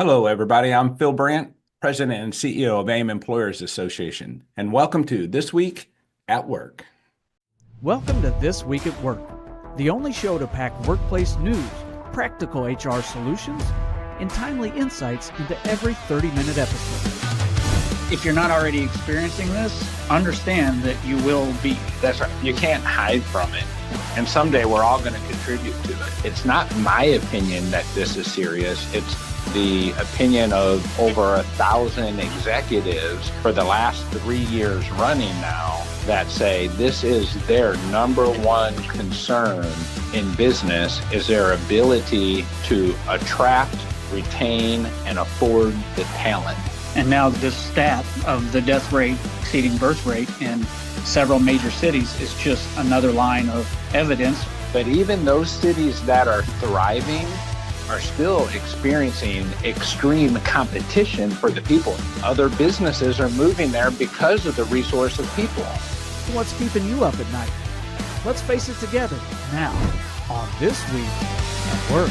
Hello, everybody. I'm Phil Brandt, President and CEO of AIM Employers Association, and welcome to This Week at Work. Welcome to This Week at Work, the only show to pack workplace news, practical HR solutions, and timely insights into every 30-minute episode. If you're not already experiencing this, understand that you will be. That's right. You can't hide from it. And someday we're all going to contribute to it. It's not my opinion that this is serious. It's the opinion of over 1,000 executives for the last 3 years running now that say this is their number one concern in business is their ability to attract, retain, and afford the talent. And now this stat of the death rate exceeding birth rate in several major cities is just another line of evidence. But even those cities that are thriving are still experiencing extreme competition for the people. Other businesses are moving there because of the resource of people. What's keeping you up at night? Let's face it together now on This Week at Work.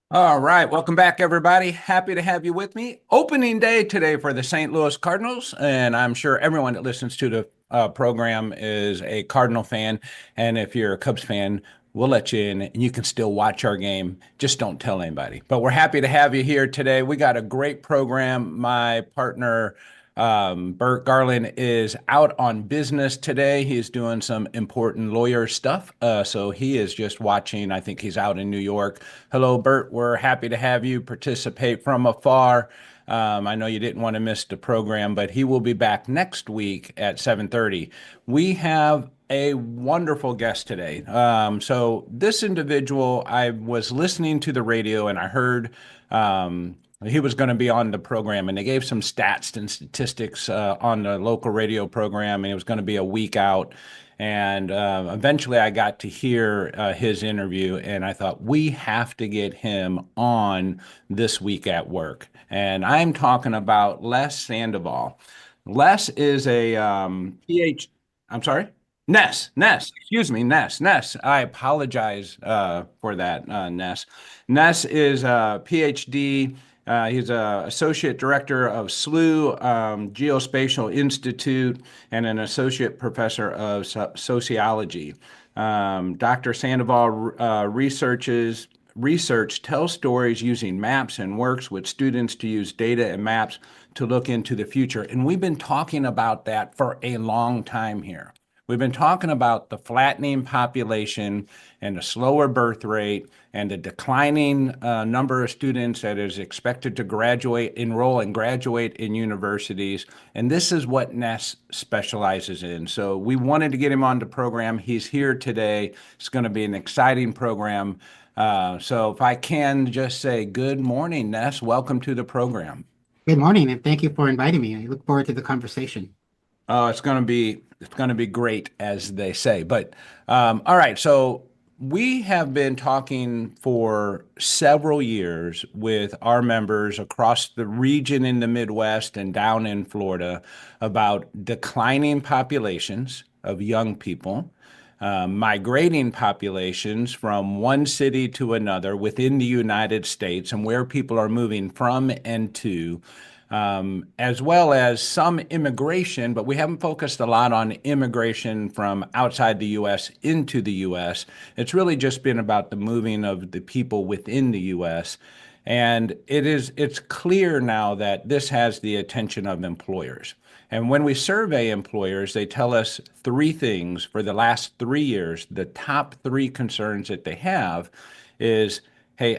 All right, welcome back, everybody. Happy to have you with me. Opening day today for the St. Louis Cardinals, and I'm sure everyone that listens to the program is a Cardinal fan, and if you're a Cubs fan, we'll let you in, and you can still watch our game. Just don't tell anybody. But we're happy to have you here today. We got a great program. My partner, Bert Garland, is out on business today. He's doing some important lawyer stuff. So he is just watching. I think he's out in New York. Hello, Bert. We're happy to have you participate from afar. I know you didn't want to miss the program, but he will be back next week at 7:30. We have a wonderful guest today. So this individual, I was listening to the radio and I heard he was going to be on the program, and they gave some stats and statistics on the local radio program, and it was going to be a week out. And eventually I got to hear his interview, and I thought, we have to get him on This Week at Work. And I'm talking about Ness Sandoval. Les is a I'm sorry? Ness, excuse me, Ness. I apologize for that, Ness. Ness is a PhD. He's an associate director of SLU Geospatial Institute and an associate professor of sociology. Dr. Sandoval research tells stories using maps and works with students to use data and maps to look into the future. And we've been talking about that for a long time here. We've been talking about the flattening population and the slower birth rate and the declining number of students that is expected to enroll and graduate in universities. And this is what Ness specializes in. So we wanted to get him on the program. He's here today. It's going to be an exciting program. So if I can just say good morning, Ness, welcome to the program. Good morning, and thank you for inviting me. I look forward to the conversation. Oh, it's going to be great, as they say. But all right, so we have been talking for several years with our members across the region in the Midwest and down in Florida about declining populations of young people, migrating populations from one city to another within the United States, and where people are moving from and to. As well as some immigration, but we haven't focused a lot on immigration from outside the U.S. into the U.S. It's really just been about the moving of the people within the U.S. And it's clear now that this has the attention of employers. And when we survey employers, they tell us three things for the last 3 years. The top three concerns that they have is, hey,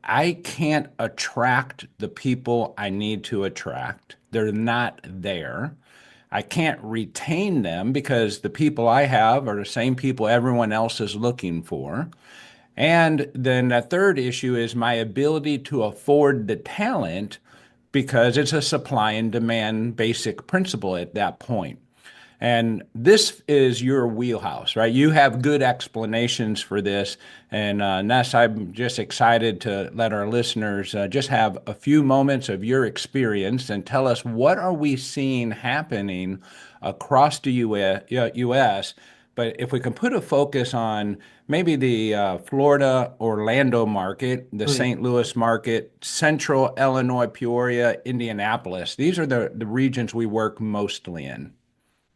I can't attract the people I need to attract. They're not there. I can't retain them because the people I have are the same people everyone else is looking for. And then the third issue is my ability to afford the talent, because it's a supply and demand basic principle at that point. And this is your wheelhouse, right? You have good explanations for this. And Ness, I'm just excited to let our listeners just have a few moments of your experience and tell us, what are we seeing happening across the U.S., But if we can put a focus on maybe the Florida, Orlando market, the Oh, yeah. St. Louis market, Central Illinois, Peoria, Indianapolis, these are the regions we work mostly in.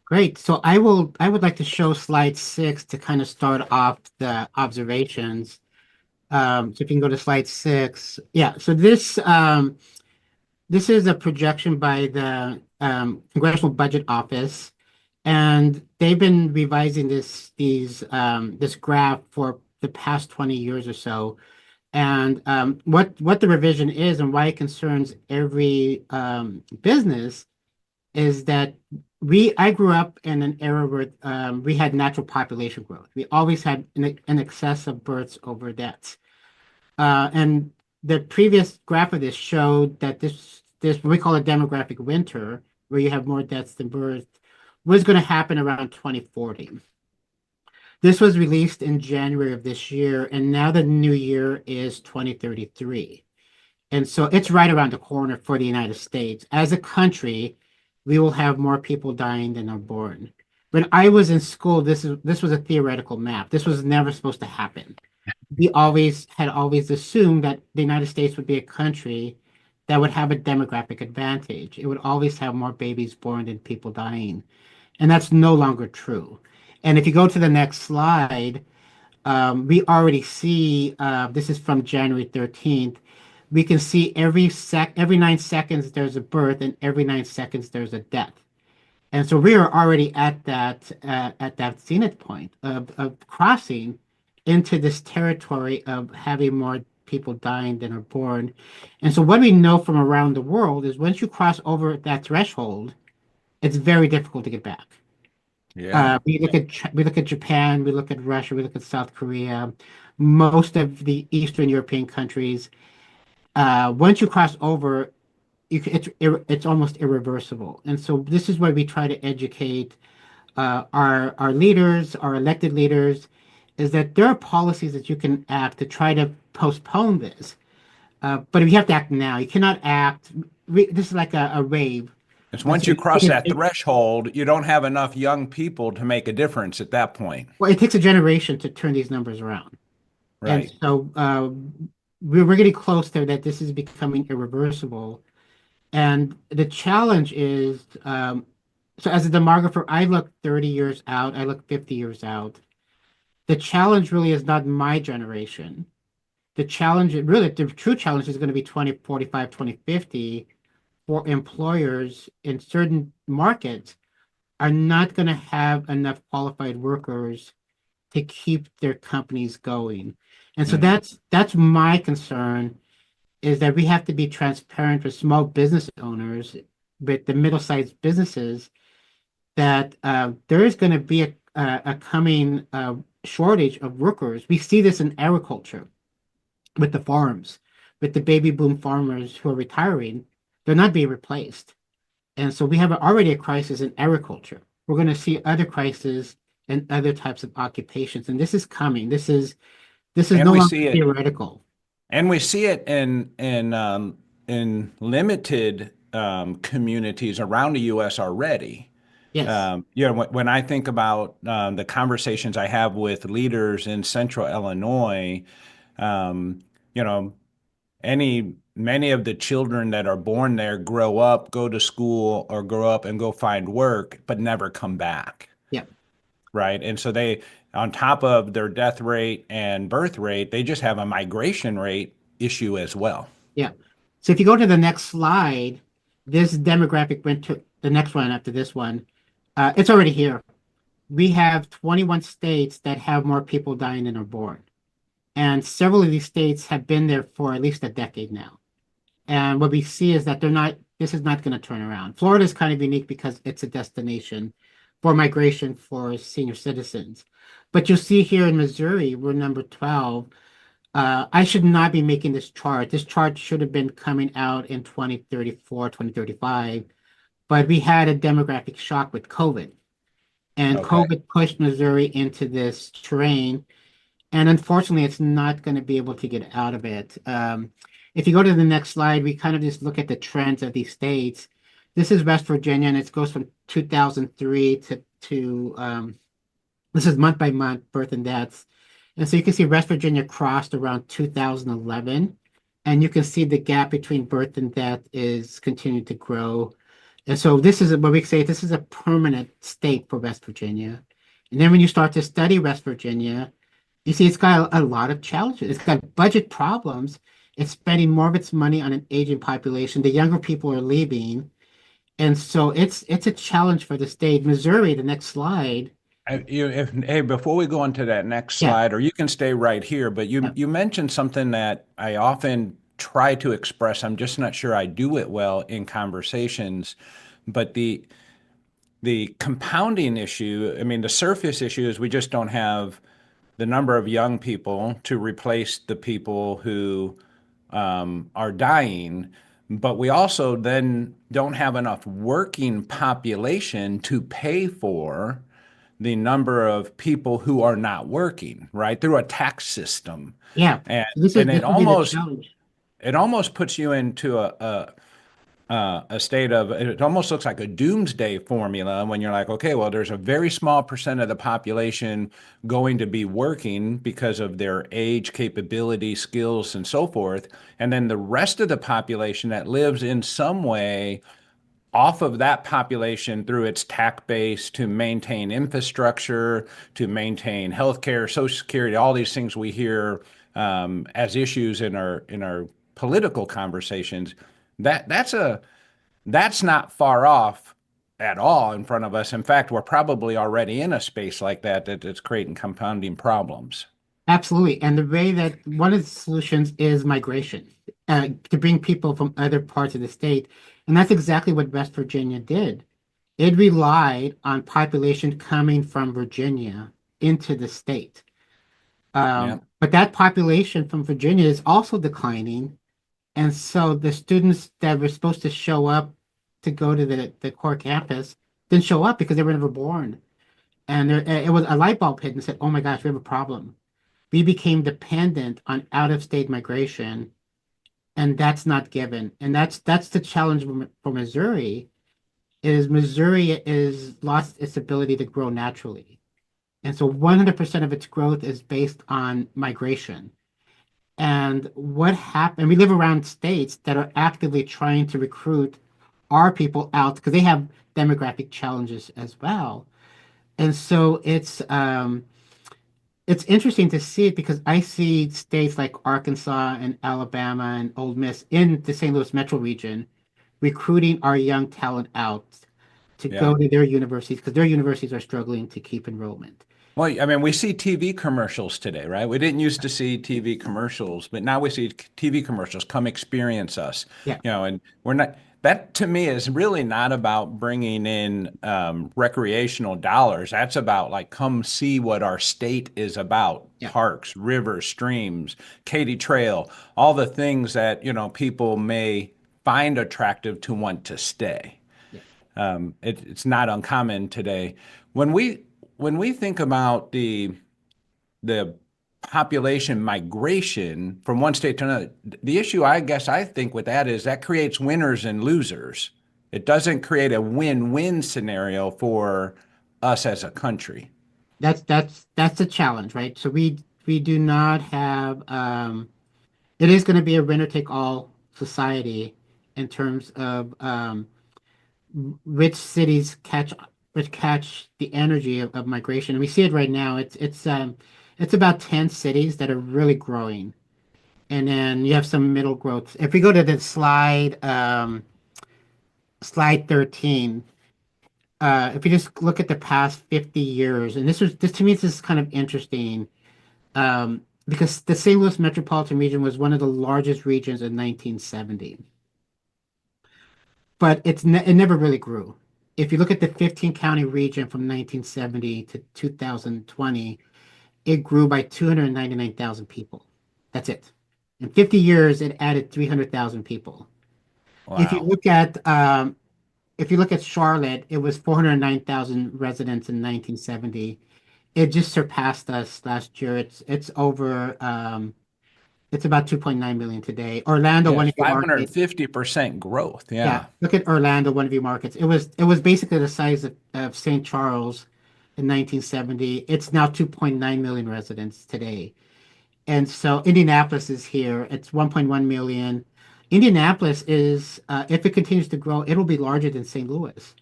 Great. So I would like to show slide 6 to kind of start off the observations. So if you can go to slide 6. Yeah, so this is a projection by the Congressional Budget Office, and they've been revising this graph for the past 20 years or so. And what the revision is and why it concerns every business is that I grew up in an era where we had natural population growth. We always had an excess of births over deaths. And the previous graph of this showed that this what we call a demographic winter, where you have more deaths than births, was going to happen around 2040. This was released in January of this year, and now the new year is 2033. And so it's right around the corner for the United States. As a country, we will have more people dying than are born. When I was in school, this was a theoretical map. This was never supposed to happen. We had always assumed that the United States would be a country that would have a demographic advantage. It would always have more babies born than people dying. And that's no longer true. And if you go to the next slide, we already see, this is from January 13th, we can see every 9 seconds there's a birth and every 9 seconds there's a death. And so we are already at that zenith point of crossing into this territory of having more people dying than are born. And so what we know from around the world is once you cross over that threshold, it's very difficult to get back. Yeah. We look at Japan, we look at Russia, we look at South Korea, most of the Eastern European countries. Once you cross over, it's almost irreversible. And so this is why we try to educate our leaders, our elected leaders, is that there are policies that you can act to try to postpone this. But you have to act now. You cannot act. This is like a wave. It's once you cross that threshold, you don't have enough young people to make a difference at that point. Well, it takes a generation to turn these numbers around. Right. And so we're getting close to that. This is becoming irreversible. And the challenge is, so as a demographer, I look 30 years out, I look 50 years out. The challenge really is not my generation. The true challenge is going to be 2045, 2050, for employers in certain markets are not going to have enough qualified workers to keep their companies going. And so that's my concern, is that we have to be transparent with small business owners, with the middle-sized businesses, that there is going to be a coming shortage of workers. We see this in agriculture with the farms, with the baby boom farmers who are retiring. They're not being replaced. And so we have already a crisis in agriculture. We're going to see other crises in other types of occupations. And this is coming. This is no longer theoretical. And we see it in limited communities around the U.S. already. Yes. When I think about the conversations I have with leaders in Central Illinois, many of the children that are born there grow up, go to school, or grow up and go find work, but never come back. Yeah. Right. And so they, on top of their death rate and birth rate, they just have a migration rate issue as well. Yeah. So if you go to the next slide, this demographic went to the next one after this one. It's already here. We have 21 states that have more people dying than are born. And several of these states have been there for at least a decade now. And what we see is that this is not going to turn around. Florida is kind of unique because it's a destination for migration for senior citizens. But you'll see here in Missouri, we're number 12. I should not be making this chart. This chart should have been coming out in 2034, 2035. But we had a demographic shock with COVID. And COVID pushed Missouri into this terrain. And unfortunately, it's not going to be able to get out of it. If you go to the next slide, we kind of just look at the trends of these states. This is West Virginia, and it goes from 2003 to This is month by month birth and deaths. And so you can see West Virginia crossed around 2011, and you can see the gap between birth and death is continuing to grow. And so this is what we say, this is a permanent state for West Virginia. And then when you start to study West Virginia, you see it's got a lot of challenges. It's got budget problems. It's spending more of its money on an aging population. The younger people are leaving. And so it's a challenge for the state. Missouri, the next slide. Hey, before we go on to that next Yeah. slide, or you can stay right here, but Yeah. you mentioned something that I often try to express. I'm just not sure I do it well in conversations, but the compounding issue, I mean, the surface issue is we just don't have the number of young people to replace the people who are dying, but we also then don't have enough working population to pay for the number of people who are not working, right? Through a tax system. Yeah. And So this is and this it will be the almost challenge. it almost puts you into a state of, it almost looks like a doomsday formula when you're like, okay, well, there's a very small percent of the population going to be working because of their age, capability, skills, and so forth. And then the rest of the population that lives in some way off of that population through its tax base to maintain infrastructure, to maintain healthcare, Social Security, all these things we hear as issues in our political conversations. That's not far off at all in front of us. In fact, we're probably already in a space like that's creating compounding problems. Absolutely. And the way that one of the solutions is migration, to bring people from other parts of the state. And that's exactly what West Virginia did. It relied on population coming from Virginia into the state. Yeah. But that population from Virginia is also declining. And so the students that were supposed to show up to go to the core campus didn't show up because they were never born. And it was a light bulb hit and said, oh my gosh, we have a problem. We became dependent on out-of-state migration, and that's not given. And that's the challenge for Missouri, is Missouri is lost its ability to grow naturally. And so 100% of its growth is based on migration. And what happened, we live around states that are actively trying to recruit our people out because they have demographic challenges as well. And so it's interesting to see it because I see states like Arkansas and Alabama and Ole Miss in the St. Louis metro region recruiting our young talent out to Yeah. go to their universities because their universities are struggling to keep enrollment. Well, I mean, we see TV commercials today, right? We didn't used to see TV commercials, but now we see TV commercials. Come experience us, Yeah, and we're not. That to me is really not about bringing in recreational dollars. That's about like, come see what our state is about. yeah, Parks, rivers, streams, Katy Trail, all the things that, people may find attractive to want to stay. yeah. It's not uncommon today. When we think about the population migration from one state to another, the issue I guess I think with that is that creates winners and losers. It doesn't create a win-win scenario for us as a country. That's the challenge, right? So we do not have it is going to be a winner take all society in terms of which cities catch the energy of migration. And we see it right now. It's about 10 cities that are really growing. And then you have some middle growth. If we go to the slide 13, if you just look at the past 50 years, and this to me this is kind of interesting, because the St. Louis metropolitan region was one of the largest regions in 1970, but it never really grew. If you look at the 15 county region from 1970 to 2020, it grew by 299,000 people. That's it. In 50 years, it added 300,000 people. If you Wow. look at Charlotte, it was 409,000 residents in 1970. It just surpassed us last year. It's about 2.9 million today. Orlando, Yeah, one it's of your markets. 550% growth. Yeah, Yeah. look at Orlando, one of your markets. It was basically the size of St. Charles in 1970. It's now 2.9 million residents today. And so Indianapolis is here. It's 1.1 million. Indianapolis is, if it continues to grow, it'll be larger than St. Louis.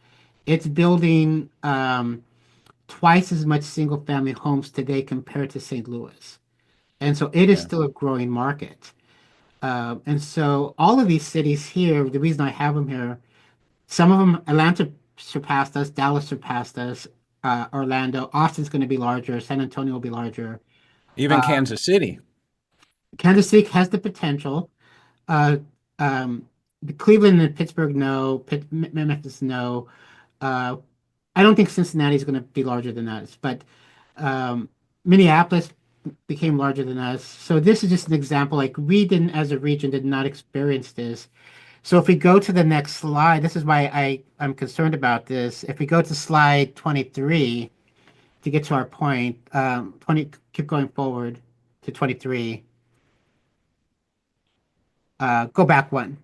It's building twice as much single family homes today compared to St. Louis. And so it is Yeah. still a growing market. And so all of these cities here, the reason I have them here, some of them, Atlanta surpassed us, Dallas surpassed us, Orlando, Austin's going to be larger, San Antonio will be larger. Even Uh, Kansas City. Kansas City has the potential. Uh, um, Cleveland and Pittsburgh, no. Memphis, no. Uh, I don't think Cincinnati is going to be larger than us, but um, Minneapolis became larger than us. So this is just an example. Like we didn't, as a region, did not experience this. So if we go to the next slide, this is why I'm concerned about this. If we go to slide 23 to get to our point, 20, keep going forward to 23. Go back one.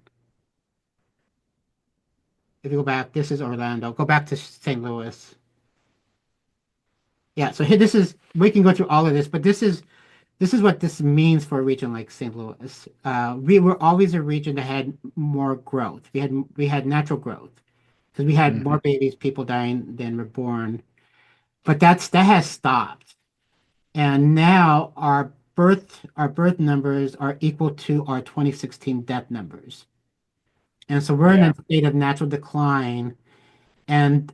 If you go back, this is Orlando. Go back to St. Louis. Yeah, so here this is we can go through all of this, but this is what this means for a region like St. Louis. We were always a region that had more growth. We had natural growth because we had more Mhm. babies, people dying than were born. But that has stopped. And now our birth numbers are equal to our 2016 death numbers. And so we're in Yeah. a state of natural decline. And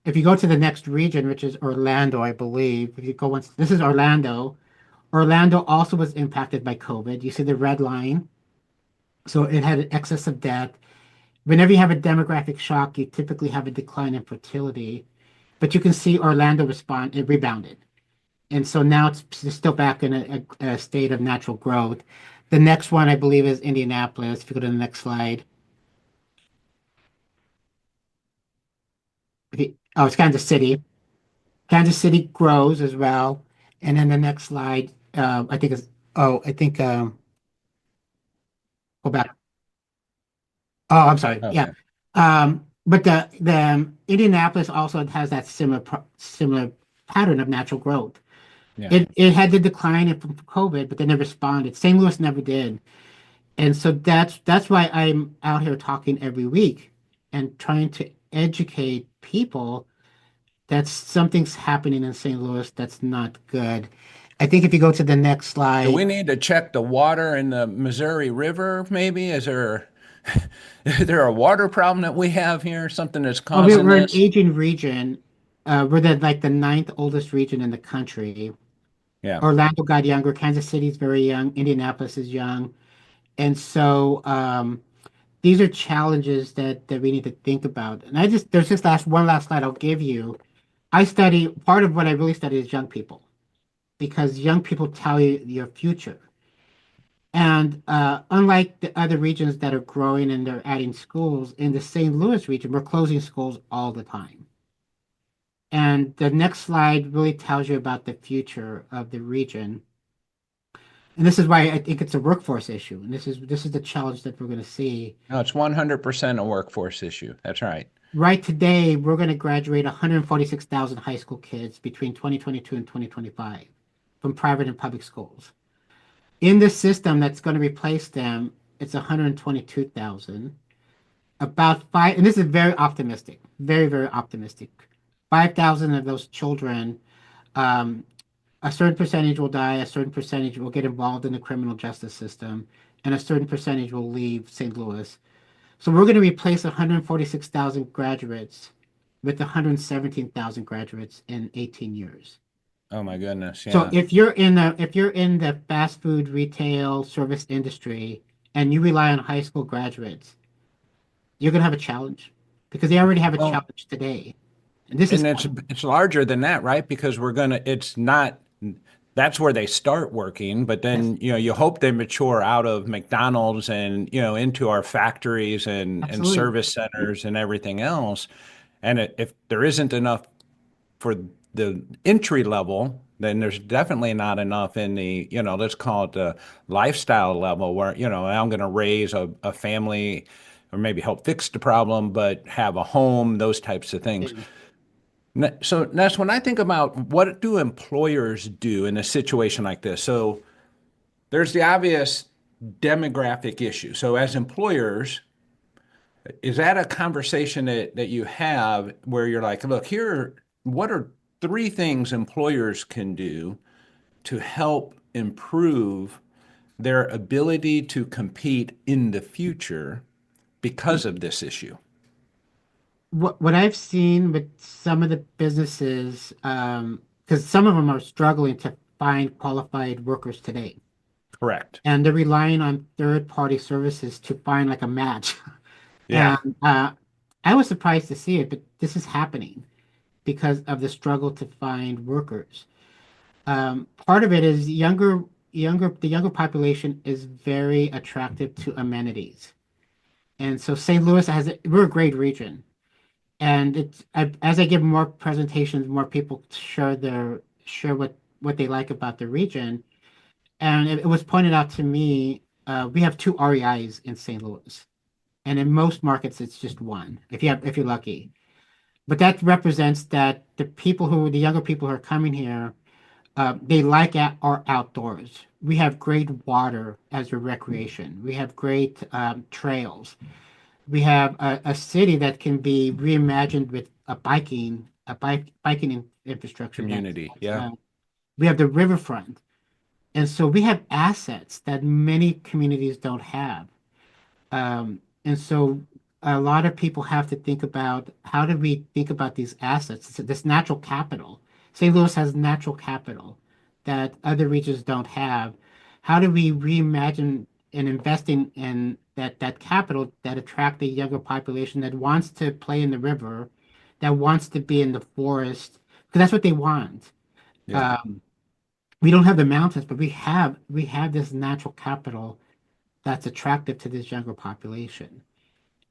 if you go to the next region, which is Orlando, I believe, if you go once, this is Orlando. Orlando also was impacted by COVID. You see the red line. So it had an excess of death. Whenever you have a demographic shock, you typically have a decline in fertility. But you can see Orlando it rebounded. And so now it's still back in a state of natural growth. The next one, I believe, is Indianapolis. If you go to the next slide. Oh, it's Kansas City. Kansas City grows as well. And then the next slide, I think is, oh, I think, go back. Oh, I'm sorry. Yeah. Okay. But the Indianapolis also has that similar pattern of natural growth. Yeah. It had to decline from COVID, but they never responded. St. Louis never did. And so that's why I'm out here talking every week and trying to educate people that something's happening in St. Louis that's not good. I think if you go to the next Do we slide, need to check the water in the Missouri River, maybe? Is there a water problem that we have here? Something that's well, we're, causing we're an this? aging region. We're the ninth oldest region in the country. Yeah. Orlando got younger. Kansas City is very young. Indianapolis is young. And so these are challenges that we need to think about. And there's this one last slide I'll give you. Part of what I really study is young people because young people tell you your future. And unlike the other regions that are growing and they're adding schools, in the St. Louis region, we're closing schools all the time. And the next slide really tells you about the future of the region. And this is why I think it's a workforce issue. And this is the challenge that we're going to see. No, it's 100% a workforce issue. That's right. Right today, we're going to graduate 146,000 high school kids between 2022 and 2025 from private and public schools. In the system that's going to replace them, it's 122,000. About five, and this is very optimistic, very, very optimistic. 5,000 of those children, um, a certain percentage will die, a certain percentage will get involved in the criminal justice system, and a certain percentage will leave St. Louis. So we're going to replace 146,000 graduates with 117,000 graduates in 18 years. Oh my goodness. So Yeah. if you're in the fast food retail service industry and you rely on high school graduates, you're going to have a challenge because they already have a Well, challenge today. And this is and it's larger than that, right? Because it's not that's where they start working, but yes, then, you hope they mature out of McDonald's and, into our factories and absolutely. service centers and everything else. And if there isn't enough for the entry level, then there's definitely not enough in the, let's call it the lifestyle level where, I'm going to raise a family or maybe help fix the problem, but have a home, those types of things. So, Ness, when I think about what do employers do in a situation like this, so there's the obvious demographic issue. So, as employers, is that a conversation that you have where you're like, look, what are three things employers can do to help improve their ability to compete in the future because of this issue? What I've seen with some of the businesses, because some of them are struggling to find qualified workers today, Correct. and they're relying on third-party services to find like a match. Yeah. And I was surprised to see it, but this is happening because of the struggle to find workers. Part of it is the younger population is very attractive to amenities, and so St. Louis we're a great region. And as I give more presentations, more people share what they like about the region. And it was pointed out to me, we have two REIs in St. Louis, and in most markets it's just one if you're lucky. But that represents that the younger people who are coming here, they like our outdoors. We have great water as a recreation. We have great trails. We have a city that can be reimagined with biking infrastructure. Community. Yeah. We have the riverfront, and so we have assets that many communities don't have. And so a lot of people have to think about how do we think about these assets, this natural capital. St. Louis has natural capital that other regions don't have. How do we reimagine and invest in that capital that attract the younger population that wants to play in the river, that wants to be in the forest, because that's what they want. Yeah. We don't have the mountains, but we have this natural capital that's attractive to this younger population.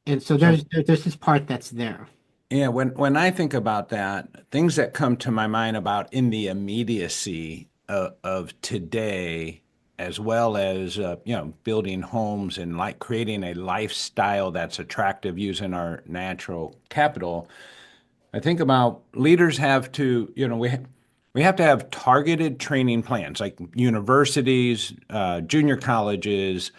And so So there's this part that's there. yeah, when I think about that, things that come to my mind about in the immediacy of today, as well as building homes and like creating a lifestyle that's attractive using our natural capital. I think about leaders have to, we have to have targeted training plans like universities, junior colleges,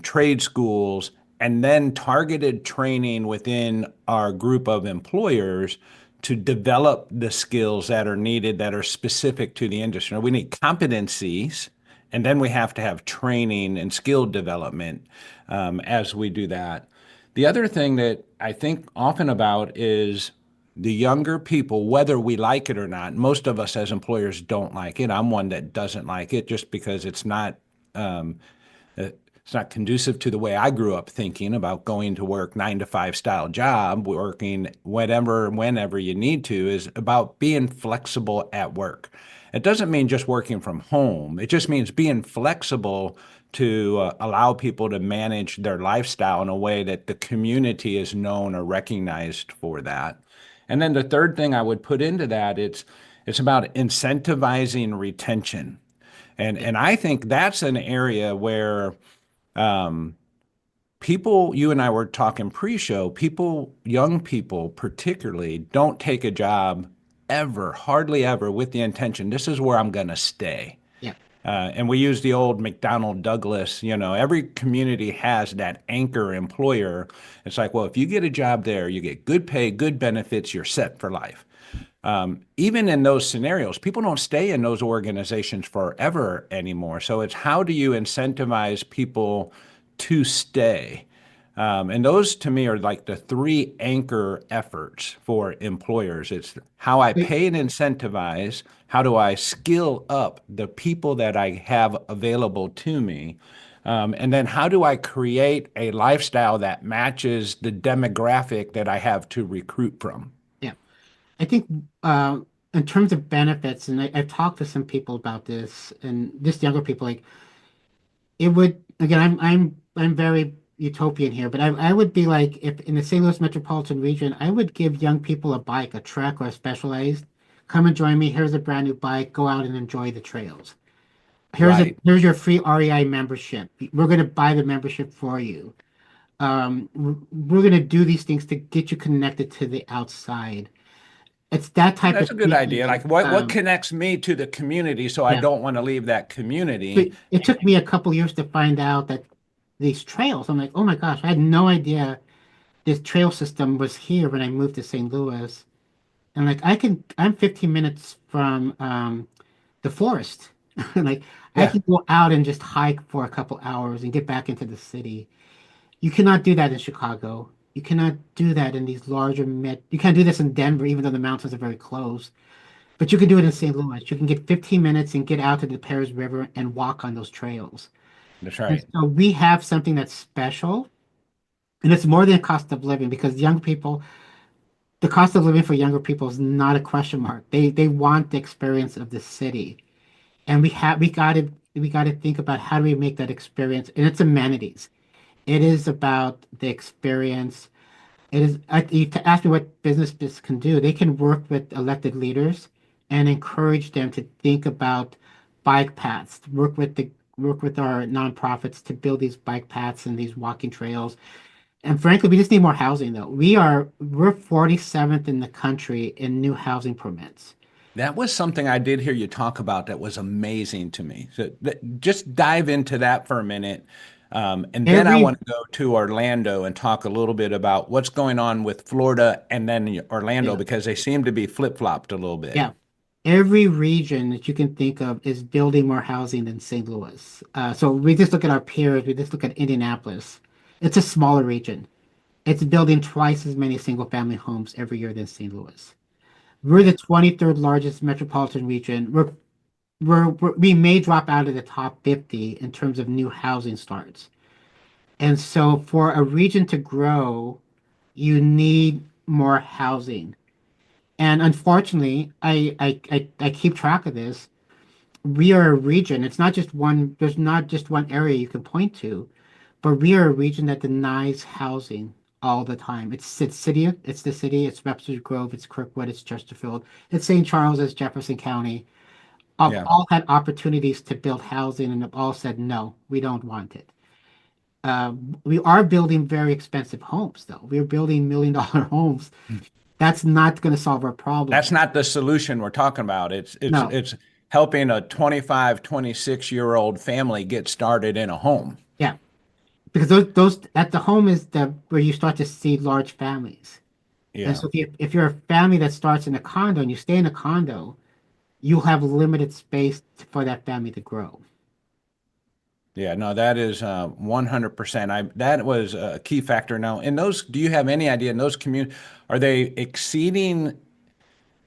trade schools, and then targeted training within our group of employers to develop the skills that are needed that are specific to the industry. We need competencies, and then we have to have training and skill development as we do that. The other thing that I think often about is the younger people, whether we like it or not. Most of us as employers don't like it. I'm one that doesn't like it just because um, it's not conducive to the way I grew up thinking about going to work 9 to 5 style job, working whatever, whenever you need to, is about being flexible at work. It doesn't mean just working from home. It just means being flexible to allow people to manage their lifestyle in a way that the community is known or recognized for that. And then the third thing I would put into that, it's about incentivizing retention. And I think that's an area where um, people, you and I were talking pre-show, people, young people particularly, don't take a job ever, hardly ever, with the intention, this is where I'm going to stay. Yeah. And we use the old McDonnell Douglas, every community has that anchor employer. It's like, well, if you get a job there, you get good pay, good benefits, you're set for life. Even in those scenarios, people don't stay in those organizations forever anymore. So it's how do you incentivize people to stay? And those to me are like the three anchor efforts for employers. It's how I pay and incentivize, how do I skill up the people that I have available to me, and then how do I create a lifestyle that matches the demographic that I have to recruit from? Yeah. I think in terms of benefits, and I've talked to some people about this, and just younger people, like it would again, I'm very utopian here, but I would be like if in the St. Louis metropolitan region, I would give young people a bike, a truck, or a specialized. Come and join me. Here's a brand new bike. Go out and enjoy the trails. Right. Here's your free REI membership. We're gonna buy the membership for you. We're gonna do these things to get you connected to the outside. It's that type That's of a good idea. thinking. Like what connects me to the community so I Yeah. don't want to leave that So community. it took me a couple years to find out that these trails, I'm like, oh my gosh, I had no idea this trail system was here when I moved to St. Louis. And like I'm 15 minutes from the forest. Like I Yeah, can go out and just hike for a couple hours and get back into the city. You cannot do that in Chicago. You cannot do that in these larger met. You can't do this in Denver, even though the mountains are very close. But you can do it in St. Louis. You can get 15 minutes and get out to the Paris River and walk on those trails. that's And right. so we have something that's special, and it's more than a cost of living because young people, the cost of living for younger people is not a question mark. They want the experience of the city, and we got to think about how do we make that experience, and it's amenities. It is about the experience. It is, you to ask me what businesses can do. They can work with elected leaders and encourage them to think about bike paths, work with our nonprofits to build these bike paths and these walking trails. And frankly, we just need more housing though. We're 47th in the country in new housing permits. That was something I did hear you talk about that was amazing to me. So just dive into that for a minute. And then I Every want to go to Orlando and talk a little bit about what's going on with Florida and then Orlando yeah, because they seem to be flip-flopped a little bit. yeah. Every region that you can think of is building more housing than St. Louis. So we just look at our peers, we just look at Indianapolis. It's a smaller region. It's building twice as many single family homes every year than St. Louis. We're Yeah. the 23rd largest metropolitan region. We may drop out of the top 50 in terms of new housing starts. And so for a region to grow, you need more housing. And unfortunately, I keep track of this. We are a region. It's not just one, there's not just one area you can point to, but we are a region that denies housing all the time. It's the city, it's Webster Grove, it's Kirkwood, it's Chesterfield, it's St. Charles, it's Jefferson County. Have Yeah. all had opportunities to build housing and have all said no, we don't want it. We are building very expensive homes, though. We're building $1 million homes. That's not going to solve our problem. That's not the solution we're talking about. It's it's No, it's helping a 25, 26-year-old family get started in a home. yeah, because those at the home is the where you start to see large families. And Yeah. so if you're a family that starts in a condo and you stay in a condo, you'll have limited space for that family to grow. Yeah, no, that is 100%. That was a key factor. Now, in those, do you have any idea in those communities, are they exceeding,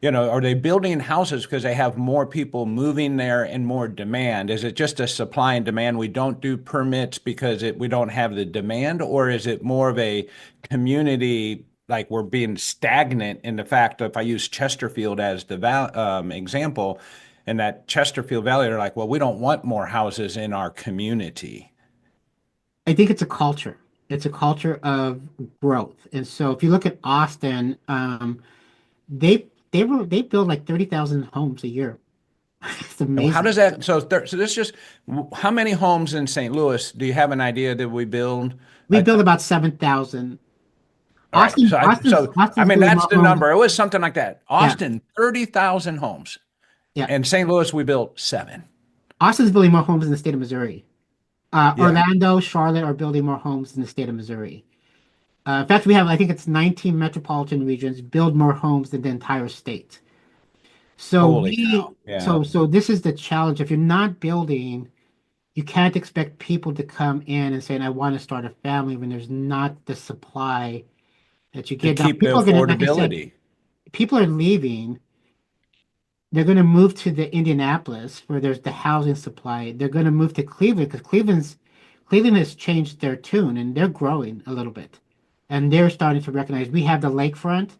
are they building houses because they have more people moving there and more demand? Is it just a supply and demand? We don't do permits because we don't have the demand, or is it more of a community like we're being stagnant in the fact if I use Chesterfield as the example, in that Chesterfield Valley, they're like, well, we don't want more houses in our community. I think it's a culture. It's a culture of growth. And so if you look at Austin, they build like 30,000 homes a year. It's And how amazing. does that, so this just, how many homes in St. Louis do you have an idea that we build? We build about 7,000. All right. I Austin's mean, building that's more the homes. number. It was something like that. Yeah, Austin, 30,000 homes. yeah. And St. Louis, we built seven. Austin's building more homes in the state of Missouri. Yeah. Orlando, Charlotte are building more homes in the state of Missouri. In fact, we have, I think it's 19 metropolitan regions build more homes than the entire state. So Holy cow. Yeah. so this is the challenge. If you're not building, you can't expect people to come in and say, I want to start a family when there's not the supply that you To get. Now, keep the people are gonna, like I said, affordability. people are leaving. They're going to move to the Indianapolis where there's the housing supply. They're going to move to Cleveland because Cleveland has changed their tune and they're growing a little bit. And they're starting to recognize we have the lakefront,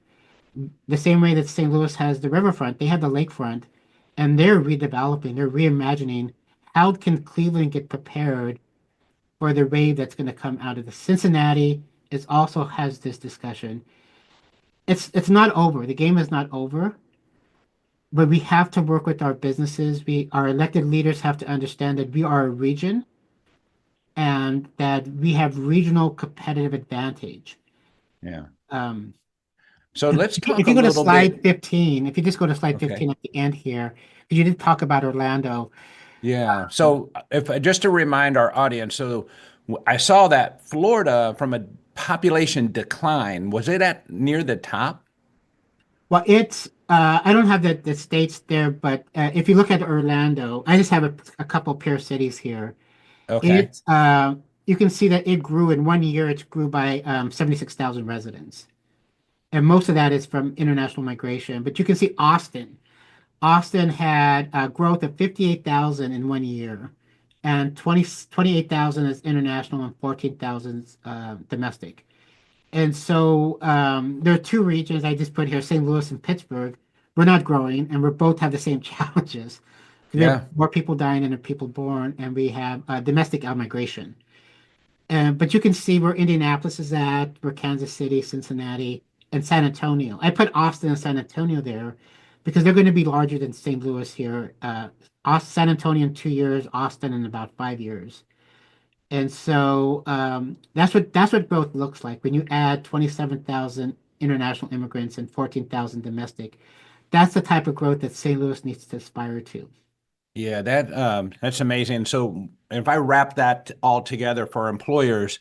the same way that St. Louis has the riverfront. They have the lakefront, and they're redeveloping, they're reimagining how can Cleveland get prepared for the wave that's going to come out of the Cincinnati is also has this discussion. It's not over. The game is not over. But we have to work with our businesses. Our elected leaders have to understand that we are a region and that we have regional competitive advantage. Yeah. Um, So let's talk If a you go to little slide bit. 15, if you just go to slide Okay. 15 at the end here, because you did talk about Orlando. Yeah. So if just to remind our audience, so I saw that Florida from a population decline, was it at near the top? Well, I don't have the states there, but if you look at Orlando, I just have a couple peer cities here. Okay. It's, you can see that it grew in 1 year, it grew by 76,000 residents. And most of that is from international migration. But you can see Austin. Austin had a growth of 58,000 in 1 year, and 28,000 is international and 14,000 is domestic. And so there are two regions I just put here, St. Louis and Pittsburgh. We're not growing, and we both have the same challenges. We have Yeah. more people dying than are people born, and we have domestic outmigration. But you can see where Indianapolis is at, where Kansas City, Cincinnati, and San Antonio. I put Austin and San Antonio there because they're going to be larger than St. Louis here. San Antonio in 2 years, Austin in about 5 years. And so that's what growth looks like when you add 27,000 international immigrants and 14,000 domestic. That's the type of growth that St. Louis needs to aspire to. Yeah, that's amazing. So if I wrap that all together for employers,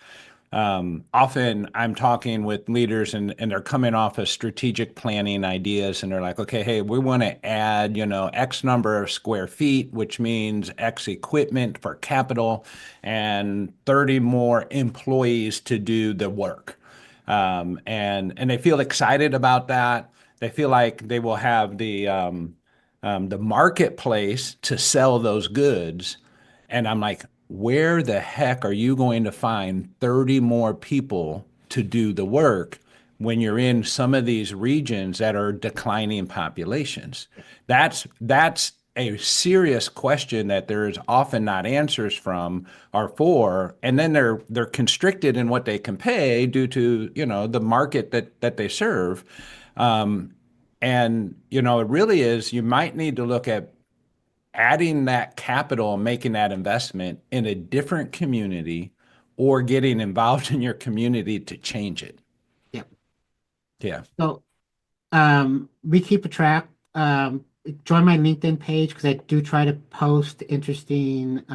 often I'm talking with leaders and they're coming off of strategic planning ideas and they're like, okay, hey, we want to add, X number of square feet, which means X equipment for capital and 30 more employees to do the work. And they feel excited about that. They feel like they will have the marketplace to sell those goods. And I'm like, where the heck are you going to find 30 more people to do the work when you're in some of these regions that are declining populations? That's a serious question that there's often not answers from or for, and then they're constricted in what they can pay due to the market that they serve. And it really is, you might need to look at adding that capital and making that investment in a different community or getting involved in your community to change it. Yep. Yeah. So we keep a track. Join my LinkedIn page because I do try to post interesting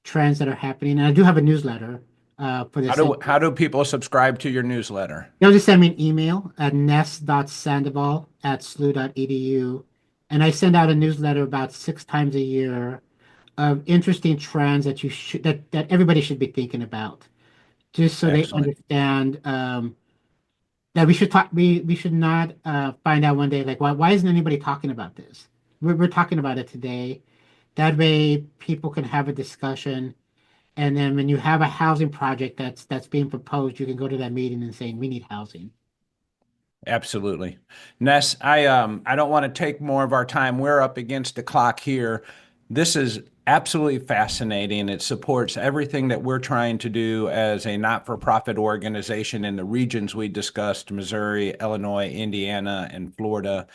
trends that are happening. And I do have a newsletter for this. How do people subscribe to your newsletter? They'll just send me an email at ness.sandoval@slu.edu. And I send out a newsletter about 6 times a year of interesting trends that that everybody should be thinking about, just so they Excellent. understand that we should talk. We should not find out one day like why isn't anybody talking about this? We're talking about it today. That way, people can have a discussion. And then when you have a housing project that's being proposed, you can go to that meeting and say, we need housing. Absolutely. Ness, I don't want to take more of our time. We're up against the clock here. This is absolutely fascinating. It supports everything that we're trying to do as a not-for-profit organization in the regions we discussed, Missouri, Illinois, Indiana, and Florida.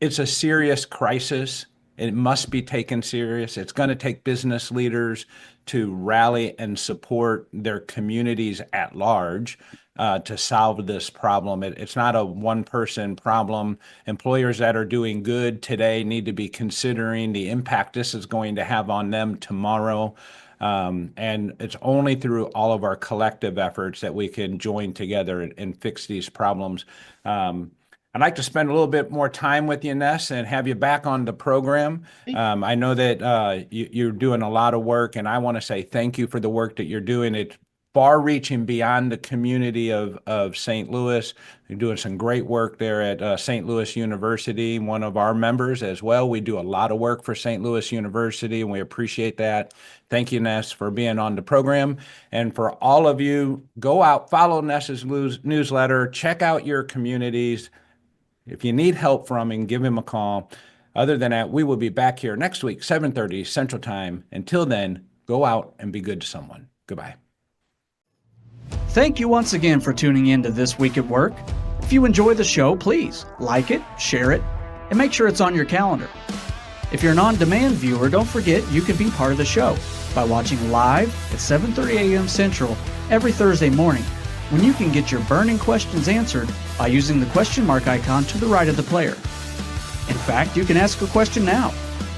It's a serious crisis. It must be taken serious. It's going to take business leaders to rally and support their communities at large to solve this problem. It's not a one-person problem. Employers that are doing good today need to be considering the impact this is going to have on them tomorrow. And it's only through all of our collective efforts that we can join together and fix these problems. I'd like to spend a little bit more time with you, Ness, and have you back on the program. I know that you're doing a lot of work, and I want to say thank you for the work that you're doing. It's far-reaching beyond the community of St. Louis. You're doing some great work there at St. Louis University, one of our members as well. We do a lot of work for St. Louis University, and we appreciate that. Thank you, Ness, for being on the program. And for all of you, go out, follow Ness's newsletter, check out your communities. If you need help from him, give him a call. Other than that, we will be back here next week, 7:30 Central Time. Until then, go out and be good to someone. Goodbye. Thank you once again for tuning in to This Week at Work. If you enjoy the show, please like it, share it, and make sure it's on your calendar. If you're an on-demand viewer, don't forget you can be part of the show by watching live at 7:30 a.m. Central every Thursday morning when you can get your burning questions answered by using the question mark icon to the right of the player. In fact, you can ask a question now.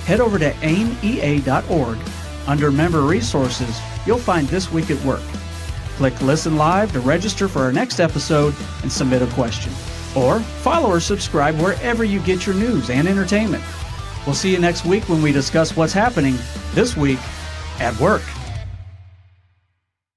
Head over to aimea.org. Under Member Resources, you'll find This Week at Work. Click Listen Live to register for our next episode and submit a question. Or follow or subscribe wherever you get your news and entertainment. We'll see you next week when we discuss what's happening this week at work.